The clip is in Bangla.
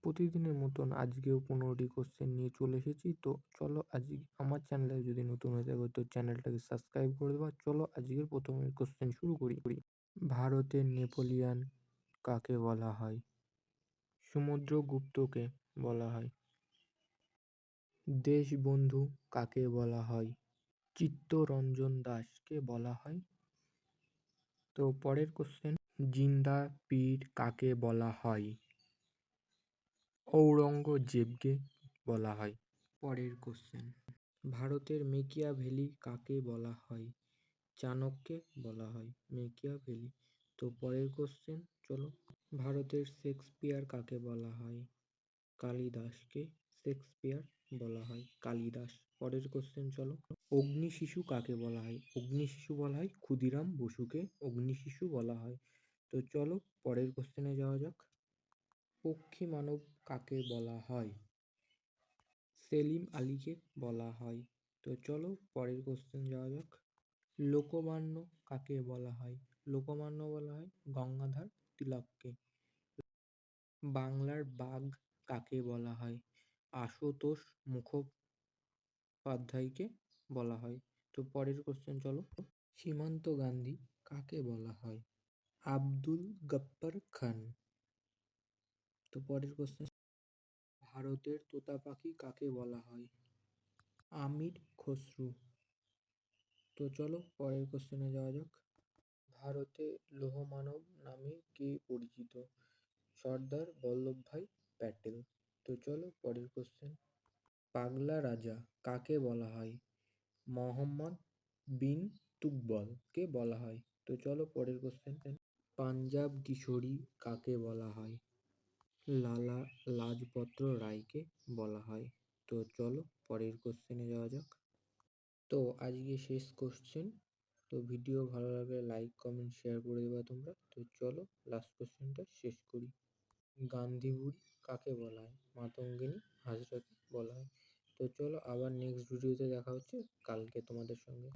প্রতিদিনের মতন আজকেও 15টি কোশ্চেন নিয়ে চলে এসেছি। তো চলো আজকে আমার চ্যানেলে যদি নতুন হয়ে থাকো তো চ্যানেলটাকে সাবস্ক্রাইব করে দেবা। চলো আজকের প্রথমের কোশ্চেন শুরু করি। ভারতের নেপোলিয়ান কাকে বলা হয়? সমুদ্রগুপ্তকে বলা হয়। দেশবন্ধু কাকে বলা হয়? চিত্তরঞ্জন দাসকে বলা হয়। তো পরের কোশ্চেন, জিন্দা পীর কাকে বলা হয়? ঔরঙ্গজেবকে বলা হয়। পরের কোশ্চেন, ভারতের মেকিয়াভেলি কাকে বলা হয়? চাণক্যকে বলা হয় মেকিয়াভেলি। তো পরের কোশ্চেন চলো, ভারতের শেক্সপিয়ার কাকে বলা হয়? কালিদাসকে শেক্সপিয়ার বলা হয়, কালিদাস। পরের কোশ্চেন চলো, অগ্নিশিশু কাকে বলা হয়? অগ্নিশিশু বলা হয় ক্ষুদিরাম বসুকে অগ্নিশিশু বলা হয়। তো চলো পরের কোশ্চেনে যাওয়া যাক, পক্ষী মানব কাকে বলা হয়? সেলিম আলীকে বলা হয়। তো চলো পরের কোশ্চেন যাওয়া যাক, লোকমান্য কাকে বলা হয়? লোকমান্য বলা হয় গঙ্গাধর তিলককে। বাংলার বাঘ কাকে বলা হয়? আশুতোষ মুখোপাধ্যায়কে বলা হয়। তো পরের কোশ্চেন চলো, সীমান্ত গান্ধী কাকে বলা হয়? আব্দুল গফ্ফর খান। তো পরের কোশ্চেন, ভারতের তোতা পাখি কাকে বলা হয়? আমির খসরু। তো চলো পরের কোশ্চেনে যাওয়া যাক, ভারতে লৌহ মানব নামে কে পরিচিত? সর্দার বল্লভভাই প্যাটেল। তো চলো পরের কোশ্চেন, পাগলা রাজা কাকে বলা হয়? মোহাম্মদ বিন তুগবল কে বলা হয়। তো চলো পরের কোশ্চেন, পাঞ্জাব কিশোরী কাকে বলা হয়? লালা লাজপত রায়কে বলা হয়। তো চলো পরের কোশ্চেনে যাওয়া যাক। তো আজকে শেষ কোশ্চেন। তো ভিডিও ভালো লাগলে লাইক কমেন্ট শেয়ার করে দেবা তোমরা। তো চলো লাস্ট কোশ্চেনটা শেষ করি, গান্ধী বুড়ি কাকে বলা হয়? মাতঙ্গিনী হাজরাকে বলা হয়। তো চলো আবার নেক্সট ভিডিওতে দেখা হচ্ছে কালকে তোমাদের সঙ্গে।